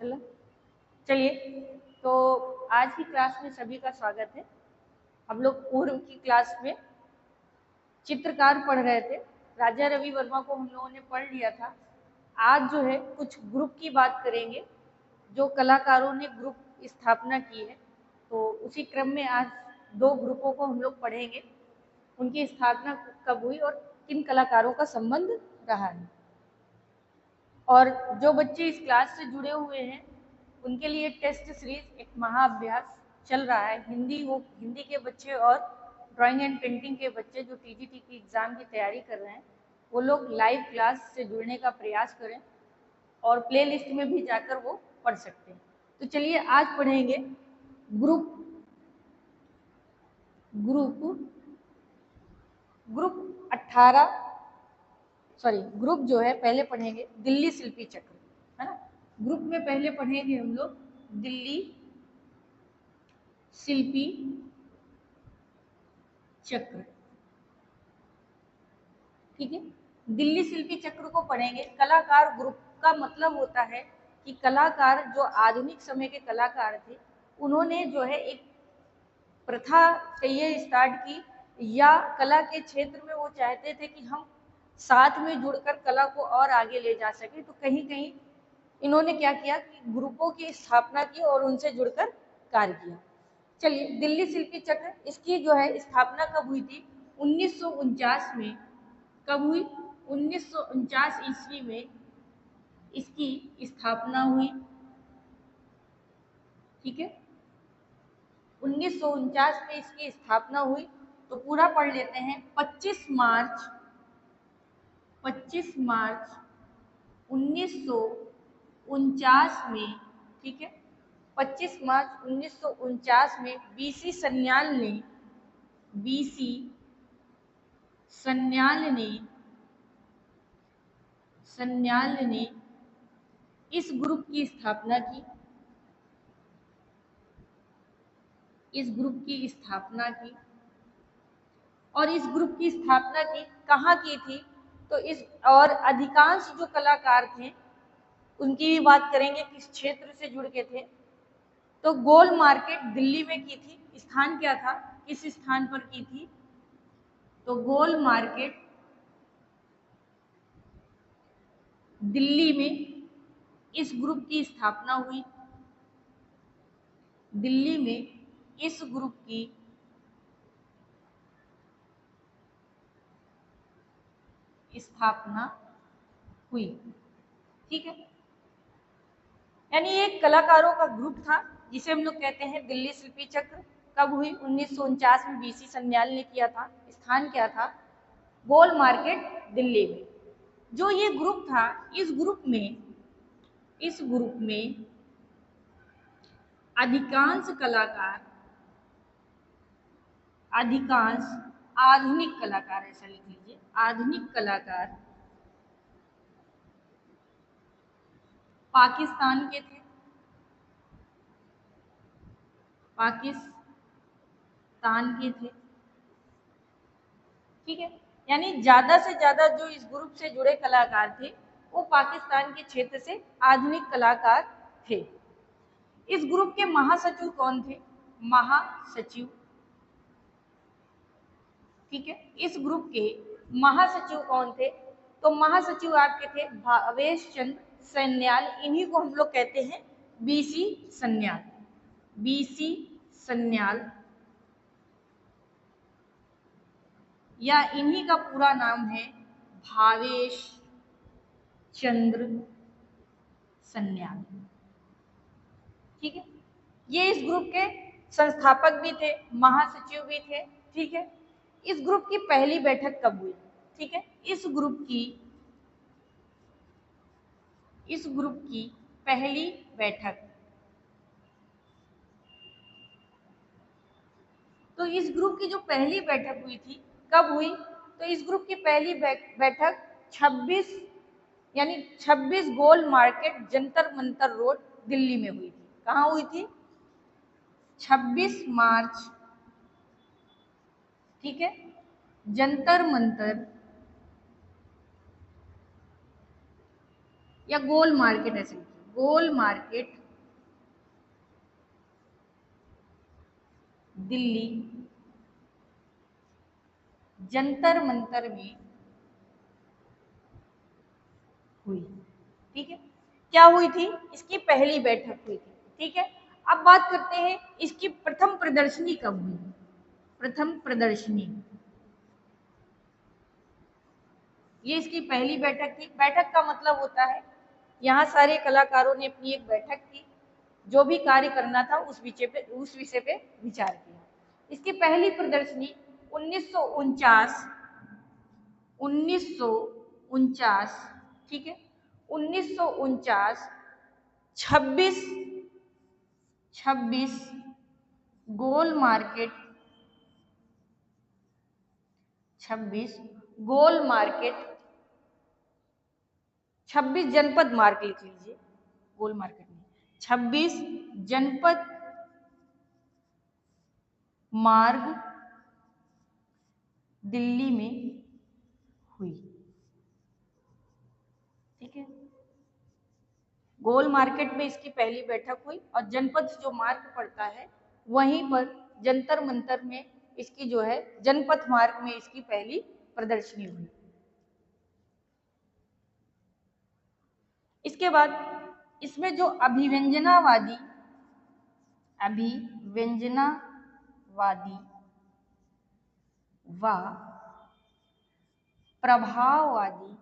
चलो चलिए, तो आज की क्लास में सभी का स्वागत है। हम लोग पूर्व की क्लास में चित्रकार पढ़ रहे थे। राजा रवि वर्मा को हम लोगों ने पढ़ लिया था। आज जो है कुछ ग्रुप की बात करेंगे, जो कलाकारों ने ग्रुप स्थापना की है। तो उसी क्रम में आज दो ग्रुपों को हम लोग पढ़ेंगे, उनकी स्थापना कब हुई और किन कलाकारों का संबंध रहा है। और जो बच्चे इस क्लास से जुड़े हुए हैं उनके लिए टेस्ट सीरीज एक महाअभ्यास चल रहा है। हिंदी के बच्चे और ड्राइंग एंड पेंटिंग के बच्चे जो टीजीटी की एग्ज़ाम की तैयारी कर रहे हैं वो लोग लाइव क्लास से जुड़ने का प्रयास करें और प्लेलिस्ट में भी जाकर वो पढ़ सकते हैं। तो चलिए आज पढ़ेंगे ग्रुप ग्रुप ग्रुप 18 ग्रुप जो है पहले पढ़ेंगे दिल्ली शिल्पी चक्र, है ना। ग्रुप में पहले पढ़ेंगे हम लोग दिल्ली शिल्पी चक्र, ठीक है। दिल्ली शिल्पी चक्र को पढ़ेंगे। कलाकार ग्रुप का मतलब होता है कि कलाकार जो आधुनिक समय के कलाकार थे उन्होंने जो है एक प्रथा कहिए स्टार्ट की, या कला के क्षेत्र में वो चाहते थे कि हम साथ में जुड़कर कला को और आगे ले जा सके। तो कहीं कहीं इन्होंने क्या किया कि ग्रुपों की स्थापना की और उनसे जुड़कर कार्य किया। चलिए, दिल्ली शिल्पी चक्र, इसकी जो है स्थापना कब हुई थी? 1949 में। कब हुई? 1949 ईस्वी में इसकी स्थापना हुई, ठीक है। 1949 में इसकी स्थापना हुई। तो पूरा पढ़ लेते हैं। 25 मार्च 1949 में, ठीक है। 25 मार्च 1949 में बीसी सन्याल ने इस ग्रुप की स्थापना की। और इस ग्रुप की स्थापना की कहाँ की थी? तो इस और अधिकांश जो कलाकार थे उनकी भी बात करेंगे किस क्षेत्र से जुड़ के थे। तो गोल मार्केट दिल्ली में की थी। स्थान क्या था? किस स्थान पर की थी? तो गोल मार्केट दिल्ली में इस ग्रुप की स्थापना हुई। दिल्ली में इस ग्रुप की स्थापना हुई, ठीक है। यानी एक कलाकारों का ग्रुप था जिसे हम लोग कहते हैं दिल्ली शिल्पी चक्र। कब हुई? 1949 में बीसी सन्याल ने किया था। स्थान क्या था? गोल मार्केट दिल्ली में। जो ये ग्रुप था, इस ग्रुप में अधिकांश आधुनिक कलाकार, ऐसा लिख लीजिए, आधुनिक कलाकार पाकिस्तान के थे। ठीक है। यानी ज्यादा से ज्यादा जो इस ग्रुप से जुड़े कलाकार थे वो पाकिस्तान के क्षेत्र से आधुनिक कलाकार थे। इस ग्रुप के महासचिव कौन थे? महासचिव, ठीक है। इस ग्रुप के महासचिव कौन थे? तो महासचिव आपके थे भावेश चंद्र सन्याल। इन्हीं को हम लोग कहते हैं बीसी सन्याल, या इन्हीं का पूरा नाम है भावेश चंद्र सन्याल, ठीक है। ये इस ग्रुप के संस्थापक भी थे, महासचिव भी थे, ठीक है। इस ग्रुप की पहली बैठक कब हुई? ठीक है। इस ग्रुप की पहली बैठक, तो इस ग्रुप की जो पहली बैठक हुई थी कब हुई? तो इस ग्रुप की पहली बैठक 26 गोल मार्केट जंतर मंतर रोड दिल्ली में हुई थी। कहाँ हुई थी? 26 मार्च, ठीक है, जंतर मंतर या गोल मार्केट, ऐसे लिखिए, गोल मार्केट दिल्ली जंतर मंतर में हुई। ठीक है, क्या हुई थी? इसकी पहली बैठक हुई थी। ठीक है, अब बात करते हैं इसकी प्रथम प्रदर्शनी कब हुई। प्रथम प्रदर्शनी, ये इसकी पहली बैठक थी। बैठक का मतलब होता है यहाँ सारे कलाकारों ने अपनी एक बैठक की, जो भी कार्य करना था उस विषय पे विचार किया। इसकी पहली प्रदर्शनी 1949, ठीक है, 1949 26 गोल मार्केट 26 गोल मार्केट 26 जनपद मार्ग लिख लीजिए, गोल मार्केट में 26 जनपद मार्ग दिल्ली में हुई। ठीक है, गोल मार्केट में इसकी पहली बैठक हुई और जनपद जो मार्ग पड़ता है वहीं पर जंतर मंतर में इसकी जो है जनपथ मार्ग में इसकी पहली प्रदर्शनी हुई। इसके बाद इसमें जो अभिव्यंजनावादी व प्रभाववादी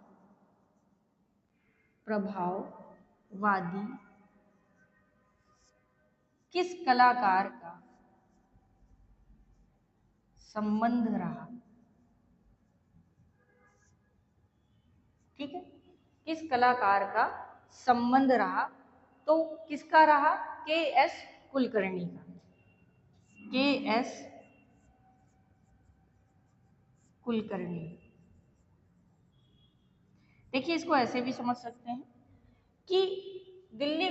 किस कलाकार का संबंध रहा। ठीक है, किस कलाकार का संबंध रहा, तो किसका रहा? के.एस. कुलकर्णी का। के.एस. कुलकर्णी। देखिए, इसको ऐसे भी समझ सकते हैं कि दिल्ली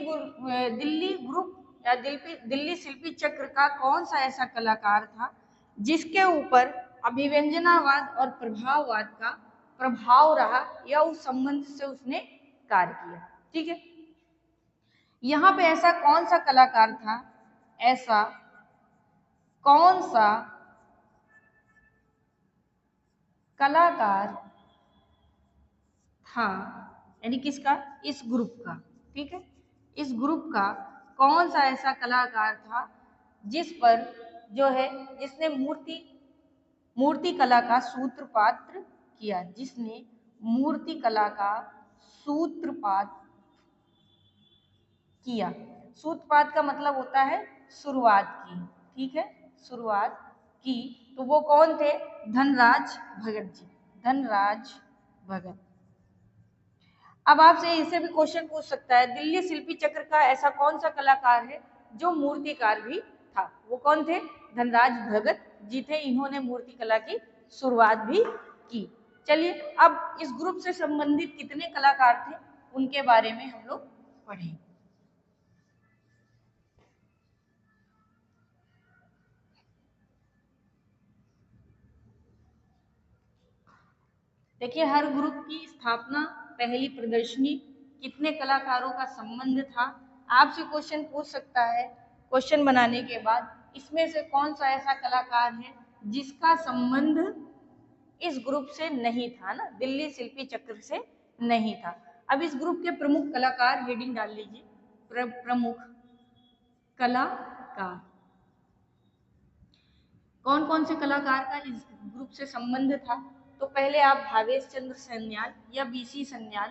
ग्रुप या दिल्ली शिल्पी चक्र का कौन सा ऐसा कलाकार था जिसके ऊपर अभिव्यंजनावाद और प्रभाववाद का प्रभाव रहा या उस संबंध से उसने कार्य किया। ठीक है, यहाँ पे ऐसा कौन सा कलाकार था, ऐसा कौन सा कलाकार था, यानी किसका? इस ग्रुप का। ठीक है, इस ग्रुप का कौन सा ऐसा कलाकार था जिस पर जो है जिसने मूर्ति कला का सूत्रपात किया, जिसने मूर्ति कला का सूत्रपात किया। सूत्रपात का मतलब होता है शुरुआत की। ठीक है, शुरुआत की, तो वो कौन थे? धनराज भगत जी, धनराज भगत। अब आपसे इसे भी क्वेश्चन पूछ सकता है, दिल्ली शिल्पी चक्र का ऐसा कौन सा कलाकार है जो मूर्तिकार भी था? वो कौन थे? धनराज भगत जी थे, इन्होंने मूर्ति कला की शुरुआत भी की। चलिए, अब इस ग्रुप से संबंधित कितने कलाकार थे उनके बारे में हम लोग पढ़ें। देखिए, हर ग्रुप की स्थापना, पहली प्रदर्शनी, कितने कलाकारों का संबंध था, आपसे क्वेश्चन पूछ सकता है। क्वेश्चन बनाने के बाद इसमें से कौन सा ऐसा कलाकार है जिसका संबंध इस ग्रुप से नहीं था, ना, दिल्ली शिल्पी चक्र से नहीं था। अब इस ग्रुप के प्रमुख कलाकार, हेडिंग डाल लीजिए, प्रमुख कलाकार। कौन कौन से कलाकार का इस ग्रुप से संबंध था? तो पहले आप भावेश चंद्र सन्याल या बीसी सन्याल,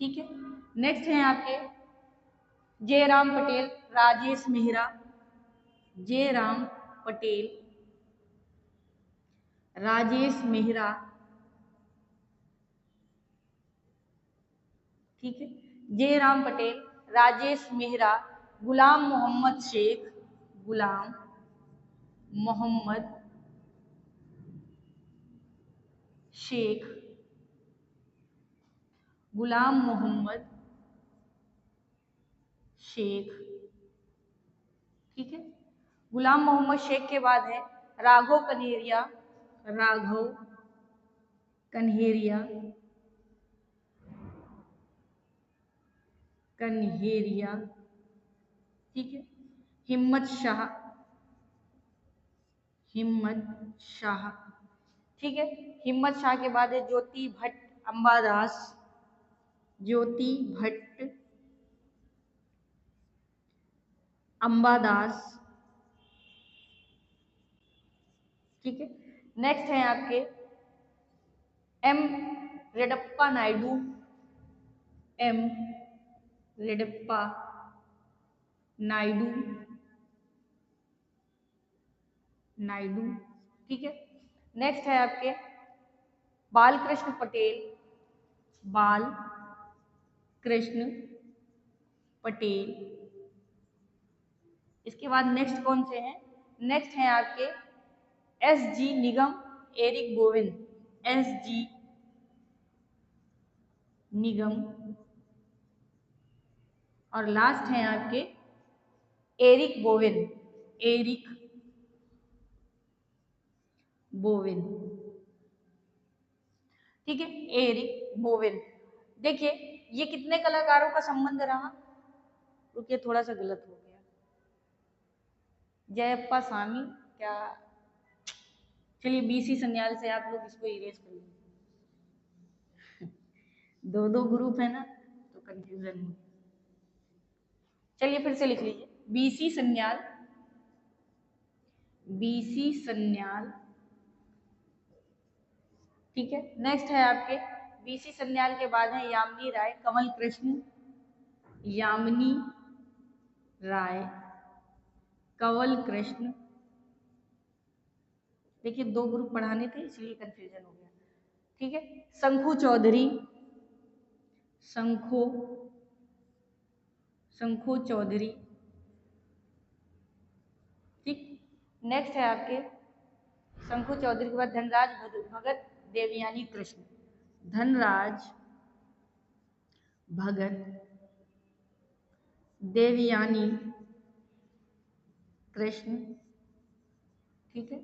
ठीक है। नेक्स्ट है आपके जयराम पटेल, राजेश मेहरा, जयराम पटेल, राजेश मेहरा, ठीक है, जयराम पटेल, राजेश मेहरा, गुलाम मोहम्मद शेख, गुलाम मोहम्मद शेख, गुलाम मोहम्मद शेख, ठीक है। गुलाम मोहम्मद शेख के बाद है राघव कन्हेरिया, राघव कन्हेरिया, कन्हेरिया, ठीक है। हिम्मत शाह, हिम्मत शाह, ठीक है। हिम्मत शाह के बाद है ज्योति भट्ट अंबादास, ज्योति भट्ट अंबादास, ठीक है। नेक्स्ट है आपके एम रेडप्पा नायडू, एम रेडप्पा नायडू, नायडू, ठीक है। नेक्स्ट है आपके बालकृष्ण पटेल, बाल कृष्ण पटेल। इसके बाद नेक्स्ट कौन से हैं? नेक्स्ट हैं आपके एस जी निगम, एरिक बोवेन, एस जी निगम। और लास्ट हैं आपके एरिक बोवेन, एरिक बोवेन, ठीक है, एरिक बोवेन। देखिए ये कितने कलाकारों का संबंध रहा? रुकिए थोड़ा सा गलत हो गया, जयप्पा स्वामी क्या, चलिए बीसी सन्याल से आप लोग इसको इरेज कर लीजिए। दो दो ग्रुप है ना तो कंफ्यूजन हो। चलिए फिर से लिख लीजिए, बीसी सन्याल, बीसी सन्याल, ठीक है। नेक्स्ट है आपके बीसी सन्याल के बाद है यामिनी राय, कमल कृष्ण, यामिनी राय, कंवल कृष्ण। देखिए दो ग्रुप पढ़ाने थे इसलिए कंफ्यूजन हो गया, ठीक है। शंखू चौधरी, शंखो, शंखो चौधरी, ठीक। नेक्स्ट है आपके शंखू चौधरी के बाद धनराज भगत, देवयानी कृष्ण, धनराज भगत, देवयानी कृष्ण, ठीक है।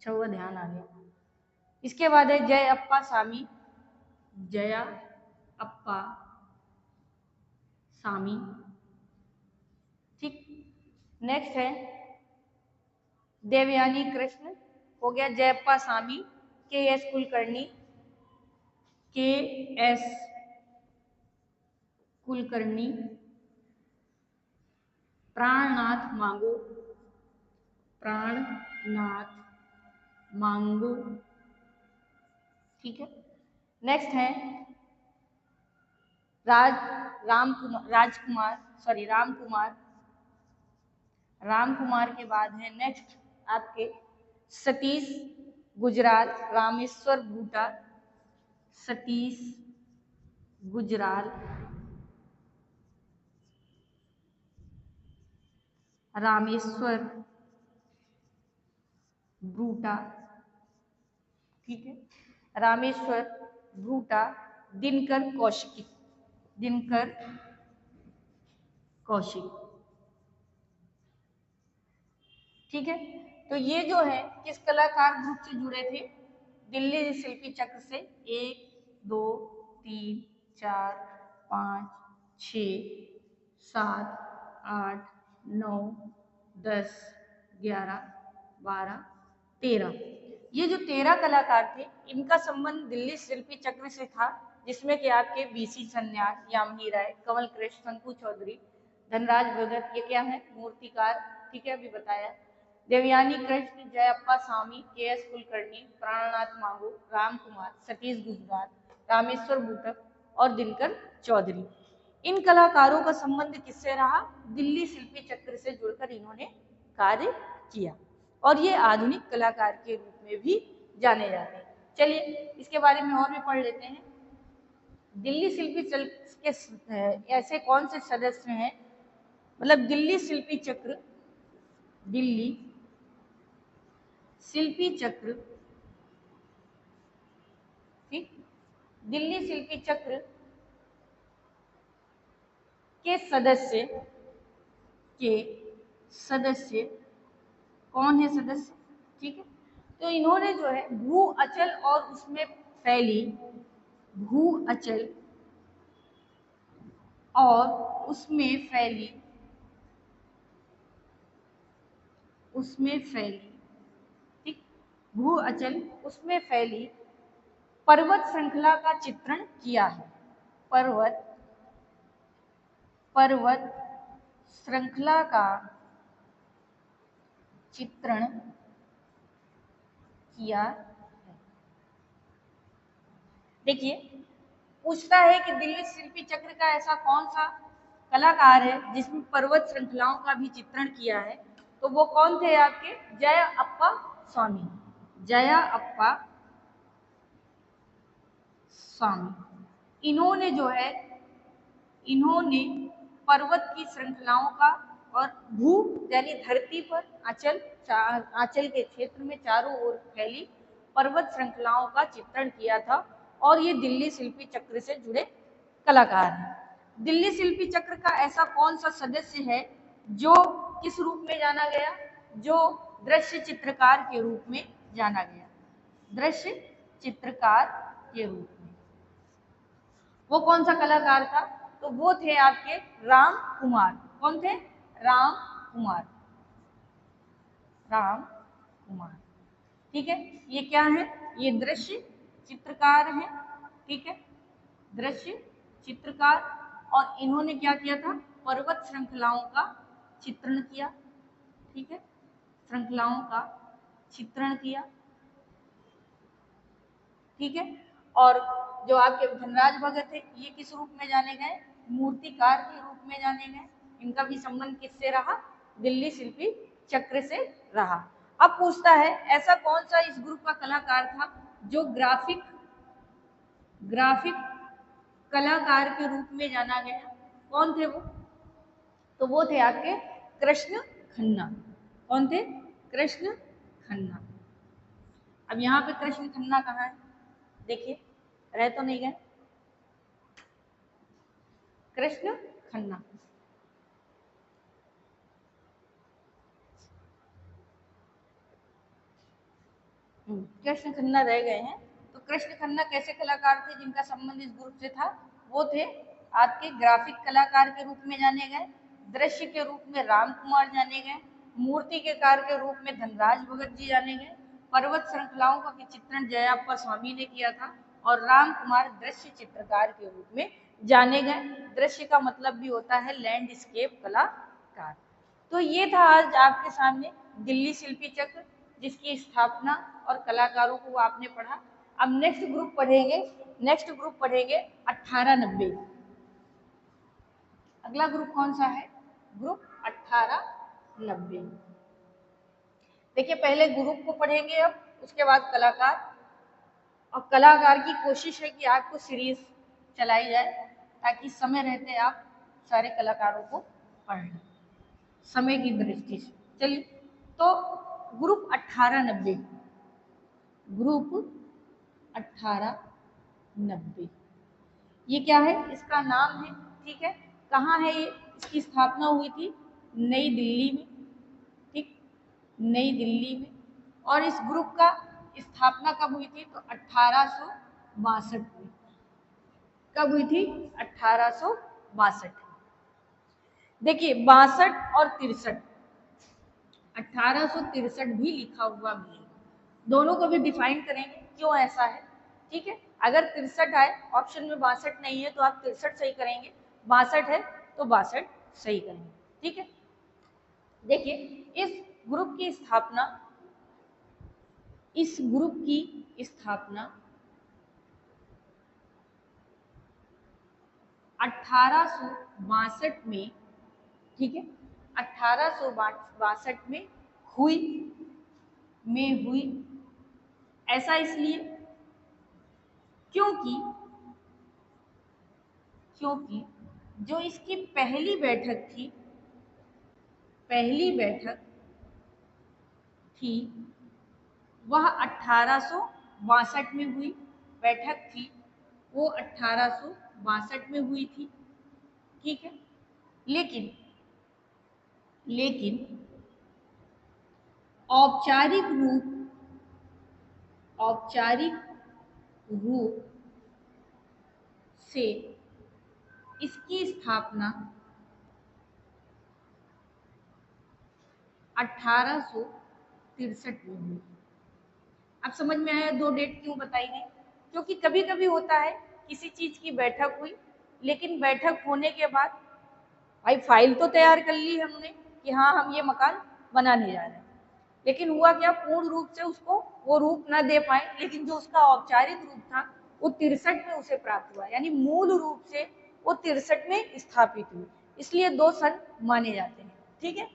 छवा ध्यान आ गया। इसके बाद है जय अप्पा स्वामी, जया अप्पा स्वामी, ठीक। नेक्स्ट है देवयानी कृष्ण, हो गया जयप्पा स्वामी, के एस कुलकर्णी, के एस कुलकर्णी, प्राणनाथ मांगो, प्राणनाथ मांगो, ठीक है। नेक्स्ट है राजकुमार, सॉरी रामकुमार, रामकुमार के बाद है नेक्स्ट आपके सतीश गुजराल, रामेश्वर बूटा, सतीश गुजराल, रामेश्वर ब्रूटा, ठीक है। रामेश्वर ब्रूटा, दिनकर कौशिक, दिनकर कौशिक, ठीक है। तो ये जो है किस कलाकार ग्रुप से जुड़े थे? दिल्ली शिल्पी चक्र से। 1 2 3 4 5 6 7 8 9 10 11 12 13, ये जो 13 कलाकार थे इनका संबंध दिल्ली शिल्पी चक्र से था, जिसमें कि आपके बीसी सन्याल, यामिनी राय, कंवल कृष्ण, शंकु चौधरी, धनराज भगत, ये क्या है मूर्तिकार, ठीक है अभी बताया, देवयानी कृष्ण, जयप्पा स्वामी, के एस कुलकर्णी, प्राणनाथ मांगो, राम कुमार, सतीश गुजराल, रामेश्वर बूटक और दिनकर चौधरी। इन कलाकारों का संबंध किससे रहा? दिल्ली शिल्पी चक्र से जुड़कर इन्होंने कार्य किया और ये आधुनिक कलाकार के रूप में भी जाने जाते हैं। चलिए इसके बारे में और भी पढ़ लेते हैं। दिल्ली शिल्पी चक्र के ऐसे कौन से सदस्य हैं, मतलब दिल्ली शिल्पी चक्र, दिल्ली शिल्पी चक्र, ठीक, दिल्ली शिल्पी चक्र के सदस्य, के सदस्य कौन है सदस्य, ठीक है। तो इन्होंने जो है भू अचल और उसमें फैली भू अचल और उसमें फैली ठीक, भू अचल उसमें फैली पर्वत श्रृंखला का चित्रण किया है। पर्वत श्रृंखला का चित्रण किया है। देखिए, पूछता है कि दिल्ली शिल्पी चक्र का ऐसा कौन सा कलाकार है जिसमें पर्वत श्रृंखलाओं का भी चित्रण किया है, तो वो कौन थे आपके? जया अप्पा स्वामी। जया अप्पा स्वामी इन्होंने जो है इन्होंने पर्वत की श्रृंखलाओं का और भू यानी धरती पर आंचल के क्षेत्र में चारों ओर फैली पर्वत श्रृंखलाओं का चित्रण किया था, और ये दिल्ली शिल्पी चक्र से जुड़े कलाकार हैं। दिल्ली शिल्पी चक्र का ऐसा कौन सा सदस्य है जो किस रूप में जाना गया? जो दृश्य चित्रकार के रूप में जाना गया। दृश्य चित्रकार के रूप में वो कौन सा कलाकार था? तो वो थे आपके राम कुमार। कौन थे? राम कुमार। ठीक है, ये क्या है? ये दृश्य चित्रकार है। ठीक है, दृश्य चित्रकार, और इन्होंने क्या किया था? पर्वत श्रृंखलाओं का चित्रण किया। ठीक है, श्रृंखलाओं का चित्रण किया। ठीक है, और जो आपके धनराज भगत है, ये किस रूप में जाने गए? मूर्तिकार के रूप में जाने गए। इनका भी संबंध किससे रहा? दिल्ली शिल्पी चक्र से रहा। अब पूछता है ऐसा कौन सा इस ग्रुप का कलाकार था जो ग्राफिक कलाकार के रूप में जाना गया? कौन थे वो? तो वो थे आपके कृष्ण खन्ना। कौन थे? कृष्ण खन्ना। अब यहाँ पे कृष्ण खन्ना कहाँ है? देखिए, रह तो नहीं गए? कृष्ण खन्ना कृष्ण खन्ना रह गए हैं। तो कृष्ण खन्ना कैसे कलाकार थे जिनका संबंध इस ग्रुप से था? वो थे आपके ग्राफिक कलाकार के रूप में जाने गए, दृश्य के रूप में राम कुमार जाने गए, मूर्ति के कार के रूप में धनराज भगत जी जाने गए, पर्वत श्रृंखलाओं का चित्रण जयाप्पा स्वामी ने किया था, और राम कुमार दृश्य चित्रकार के रूप में जाने गए। दृश्य का मतलब भी होता है लैंडस्केप कलाकार। तो ये था आज आपके सामने दिल्ली शिल्पी चक्र, जिसकी स्थापना और कलाकारों को आपने पढ़ा। अब नेक्स्ट ग्रुप पढ़ेंगे 1890। अगला ग्रुप कौन सा है? ग्रुप 1890। देखिए, पहले ग्रुप को पढ़ेंगे, अब उसके बाद कलाकार। और कलाकार की कोशिश है कि आपको सीरीज चलाई जाए ताकि समय रहते आप सारे कलाकारों को पढ़ लें समय की दृष्टि से। चलिए, तो ग्रुप 1890 ये क्या है? इसका नाम है। ठीक है, कहाँ है ये? इसकी स्थापना हुई थी नई दिल्ली में। ठीक, नई दिल्ली में। और इस ग्रुप का स्थापना कब हुई थी? तो 1862 में। कब हुई थी? 1862। देखिए, 62 और 63, 1863 भी लिखा हुआ मिलेगा। दोनों को भी डिफाइन करेंगे क्यों ऐसा है। ठीक है, अगर 63 आए, ऑप्शन में 62 नहीं है तो आप 63 सही करेंगे, 62 है तो 62 सही करेंगे। ठीक है, देखिए, इस ग्रुप की स्थापना 1862 में, ठीक है, 1862 में हुई। ऐसा इसलिए क्योंकि जो इसकी पहली बैठक थी वह 1862 में हुई। बैठक थी वो 1862 में हुई थी। ठीक है, लेकिन औपचारिक रूप से इसकी स्थापना 1863 में हुई। अब समझ में आया दो डेट क्यों बताई गई? क्योंकि कभी कभी होता है किसी चीज की बैठक हुई, लेकिन बैठक होने के बाद भाई फाइल तो तैयार कर ली हमने कि हाँ हम ये मकान बनाने जा रहे हैं, लेकिन हुआ क्या, पूर्ण रूप से उसको वो रूप न दे पाए, लेकिन जो उसका औपचारिक रूप था वो 63 में उसे प्राप्त हुआ, यानी मूल रूप से वो 63 में स्थापित हुई, इसलिए 2 सन माने जाते हैं। ठीक है,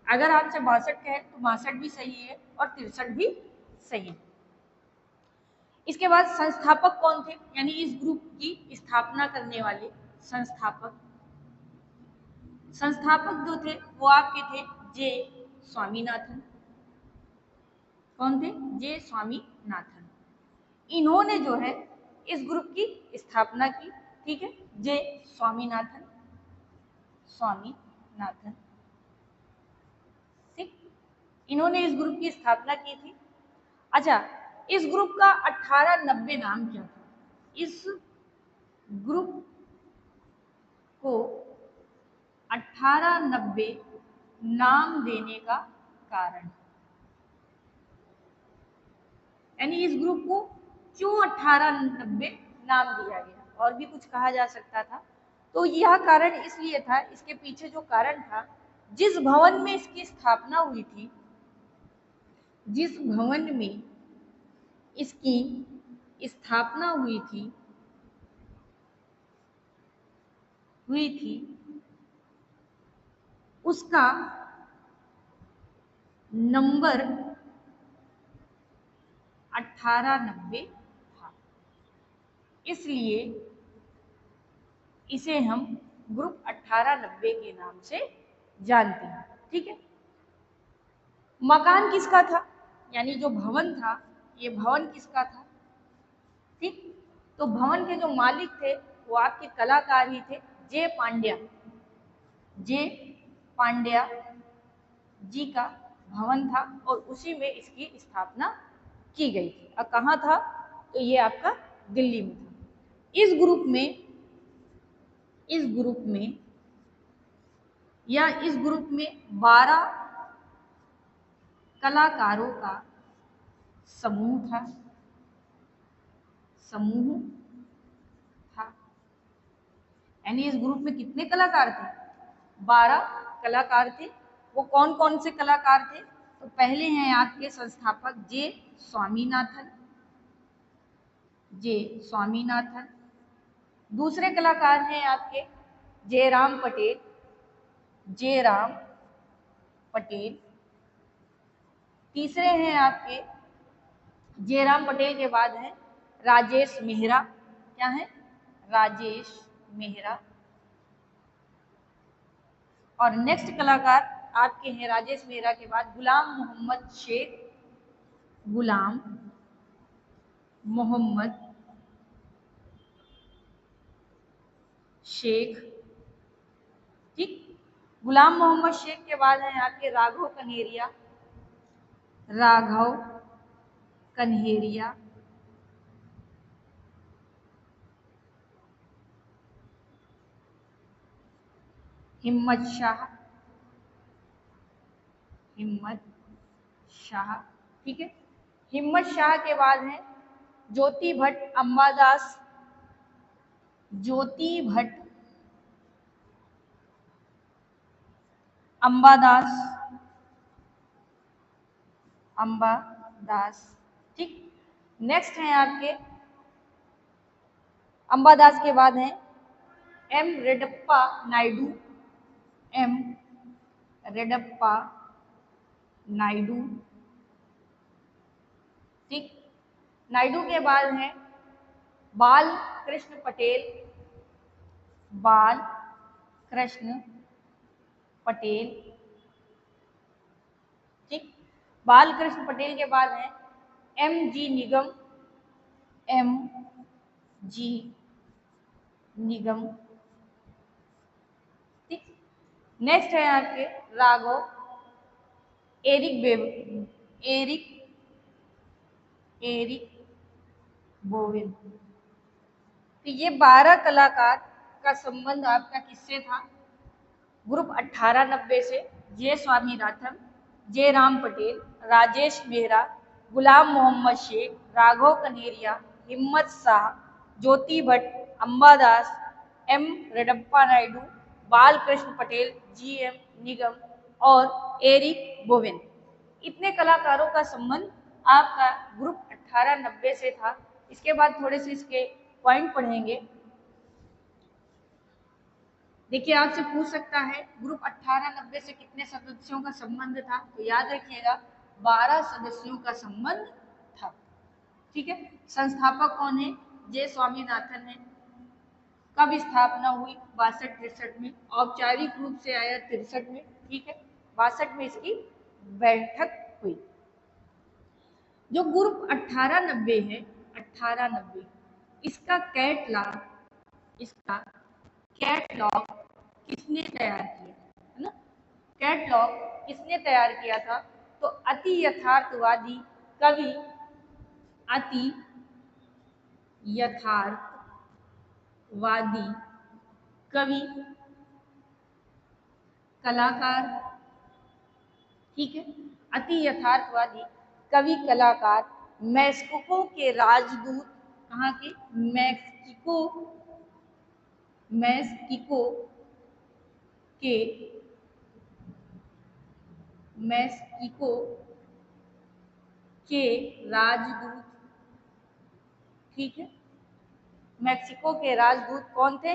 अगर आपसे 62 कहे तो 62 भी सही है और 63 भी सही है। इसके बाद संस्थापक कौन थे, यानी इस ग्रुप की स्थापना करने वाले संस्थापक जो थे वो आपके थे जे स्वामीनाथन। कौन थे? जे स्वामीनाथन। इन्होंने जो है इस ग्रुप की स्थापना की। ठीक है, जे स्वामीनाथन। ठीक, इन्होंने इस ग्रुप की स्थापना की थी। अच्छा, इस ग्रुप का 1890 नाम क्या था? इस ग्रुप को 1890 नाम देने का कारण, यानी इस ग्रुप को क्यों 1890 नाम दिया गया? और भी कुछ कहा जा सकता था, तो यह कारण इसलिए था, इसके पीछे जो कारण था, जिस भवन में इसकी स्थापना हुई थी, जिस भवन में इसकी स्थापना हुई थी उसका नंबर 1890 था, इसलिए इसे हम ग्रुप 1890 के नाम से जानते हैं। ठीक है, मकान किसका था, यानी जो भवन था, ये भवन किसका था? ठीक, तो भवन के जो मालिक थे वो आपके कलाकार ही थे, जे पांड्या जी का भवन था और उसी में इसकी स्थापना की गई थी। अब कहाँ था? तो ये आपका दिल्ली में था। इस ग्रुप में 12 कलाकारों का समूह था। यानी इस ग्रुप में कितने कलाकार थे? 12 कलाकार थे। वो कौन कौन से कलाकार थे? तो पहले हैं आपके संस्थापक जे स्वामीनाथन। दूसरे कलाकार हैं आपके जयराम पटेल। तीसरे हैं आपके जयराम पटेल के बाद है राजेश मेहरा। क्या है? राजेश मेहरा। और नेक्स्ट कलाकार आपके हैं राजेश मेहरा के बाद गुलाम मोहम्मद शेख। ठीक, गुलाम मोहम्मद शेख के बाद हैं आपके राघव कन्हेरिया। हिम्मत शाह। ठीक है, हिम्मत शाह के बाद हैं ज्योति भट्ट अंबादास। ठीक, नेक्स्ट हैं आपके अंबादास के बाद हैं एम रेडप्पा नायडू। ठीक, नायडू के बाद हैं बालकृष्ण पटेल। ठीक, बालकृष्ण पटेल के बाद हैं एम जी निगम। ठीक, नेक्स्ट है आपके राघव एरिक बोवेन। तो ये 12 कलाकार का संबंध आपका किससे था? ग्रुप 1890 से जे स्वामीनाथन, जे राम पटेल, राजेश मेहरा, गुलाम Mohammad Sheikh, Raghav Kaneria, Himmat Shah, Jyoti Bhatt, Ambadas, M Reddappa Naidu, Balakrishna Patel, G M Nigam और एरिक बोवेन। इतने कलाकारों का संबंध आपका ग्रुप 1890 से था। इसके बाद थोड़े से इसके पॉइंट पढ़ेंगे। देखिए, आपसे पूछ सकता है ग्रुप 1890 से कितने सदस्यों का संबंध था, तो याद रखिएगा 12 सदस्यों का संबंध था। ठीक है। संस्थापक कौन है? जे स्वामीनाथन है। कब स्थापना हुई? 62-63 में। औपचारिक रूप से आया 63 में। ठीक है। 62 में इसकी बैठक हुई। जो ग्रुप 1890 है, 1890, इसका कैटलॉग किसने तैयार किया, है ना? कैटलॉग किसने तैयार किया था? तो अति यथार्थवादी कवि, अति यथार्थवादी कवि, कलाकार। ठीक है। अति यथार्थवादी कवि, कलाकार, मैक्सिको के राजदूत। कहाँ के? मैक्सिको के मैक्सिको के राजदूत। ठीक है। मैक्सिको के राजदूत कौन थे?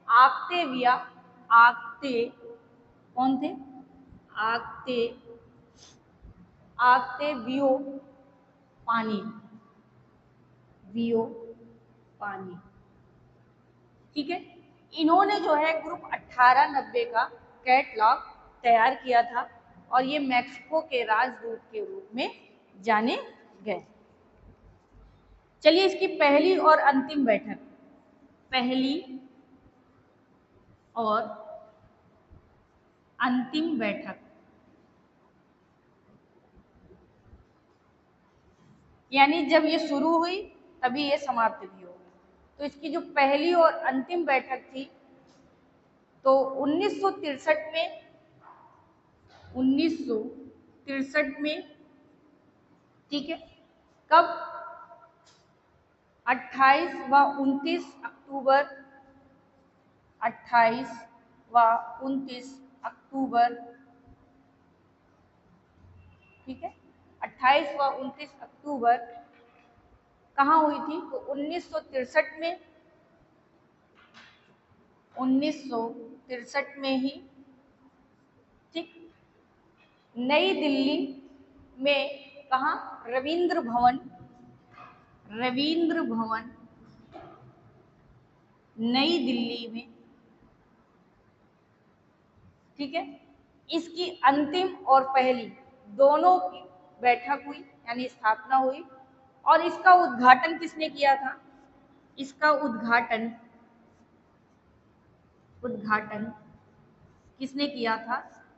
आक्तेविया। कौन थे? आक्तेवियो पानी। ठीक है। इन्होंने जो है ग्रुप 1890 का कैटलॉग तैयार किया था और ये मैक्सिको के राजदूत के रूप में जाने गए। चलिए, इसकी पहली और अंतिम बैठक, पहली और अंतिम बैठक, यानी जब ये शुरू हुई तभी ये समाप्त भी होगी। तो इसकी जो पहली और अंतिम बैठक थी तो 1963 में। ठीक है। कब? 28 व 29 अक्टूबर, 28 व 29 अक्टूबर। ठीक है। 28 व 29 अक्टूबर कहाँ हुई थी? तो 1963 में। 1963 में ही। ठीक। नई दिल्ली में। कहाँ? रविंद्र भवन नई दिल्ली में। ठीक है। इसकी अंतिम और पहली दोनों की बैठक हुई, यानी स्थापना हुई। और इसका उद्घाटन किसने किया था? इसका उद्घाटन किसने किया था?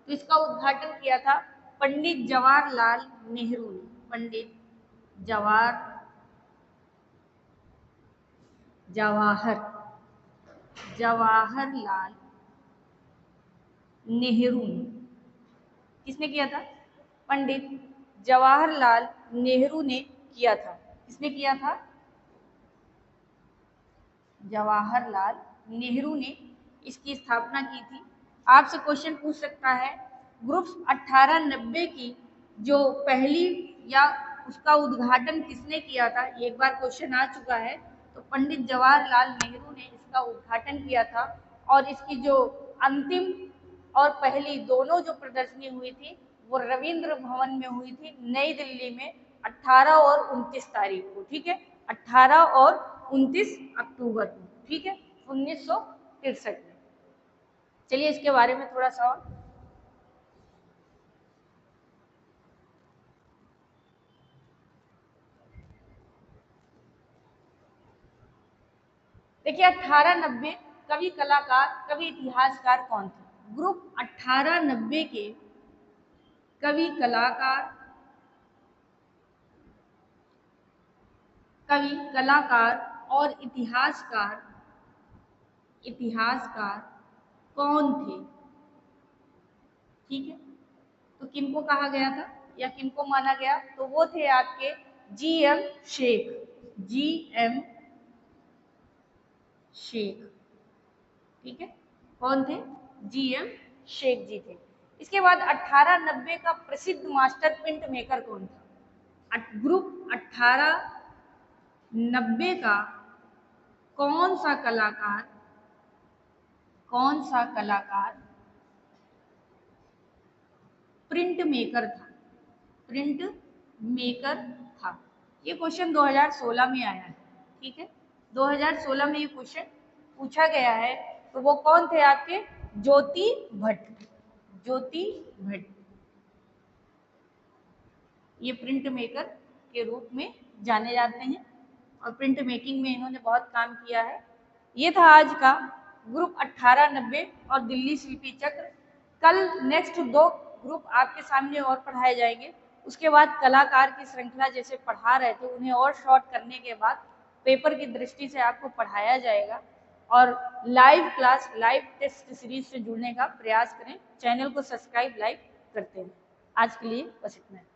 तो इसका उद्घाटन किया था पंडित जवाहरलाल नेहरू ने। पंडित जवाहरलाल नेहरू ने। किसने किया था? पंडित जवाहरलाल नेहरू ने किया था। किसने किया था? जवाहरलाल नेहरू ने इसकी स्थापना की थी। आपसे क्वेश्चन पूछ सकता है ग्रुप 1890 की जो पहली या उसका उद्घाटन किसने किया था? एक बार क्वेश्चन आ चुका है। तो पंडित जवाहरलाल नेहरू ने इसका उद्घाटन किया था और इसकी जो अंतिम और पहली दोनों जो प्रदर्शनी हुई थी वो रविंद्र भवन में हुई थी, नई दिल्ली में, 18 और 29 तारीख को। ठीक है। 18 और 29 अक्टूबर को। ठीक है। 1963 में। चलिए, इसके बारे में थोड़ा सा और। देखिए, 1890 कवि, कलाकार, कवि, इतिहासकार कौन थे? ग्रुप 1890 के कवि, कलाकार और इतिहासकार इतिहासकार कौन थे? ठीक है, तो किनको कहा गया था या किनको माना गया? तो वो थे आपके जी.एम. शेख। जी.एम. शेख। ठीक है, कौन थे? जी.एम. शेख जी थे। इसके बाद 1890 का प्रसिद्ध मास्टर प्रिंट मेकर कौन था? ग्रुप 1890 का कौन सा कलाकार प्रिंट मेकर था? प्रिंट मेकर था। ये क्वेश्चन 2016 में आया है। ठीक है, 2016 में ये क्वेश्चन पूछा गया है। तो वो कौन थे आपके? ज्योति भट्ट। ज्योति भट्ट ये प्रिंट मेकर के रूप में जाने जाते हैं और प्रिंट मेकिंग में इन्होंने बहुत काम किया है। ये था आज का ग्रुप 1890 और दिल्ली शिल्पी चक्र। कल नेक्स्ट 2 ग्रुप आपके सामने और पढ़ाए जाएंगे। उसके बाद कलाकार की श्रृंखला जैसे पढ़ा रहे थे उन्हें और शॉर्ट करने के बाद पेपर की दृष्टि से आपको पढ़ाया जाएगा। और live class, live test series से जुड़ने का प्रयास करें। चैनल को सब्सक्राइब, लाइक करते हैं। आज के लिए बस इतना है।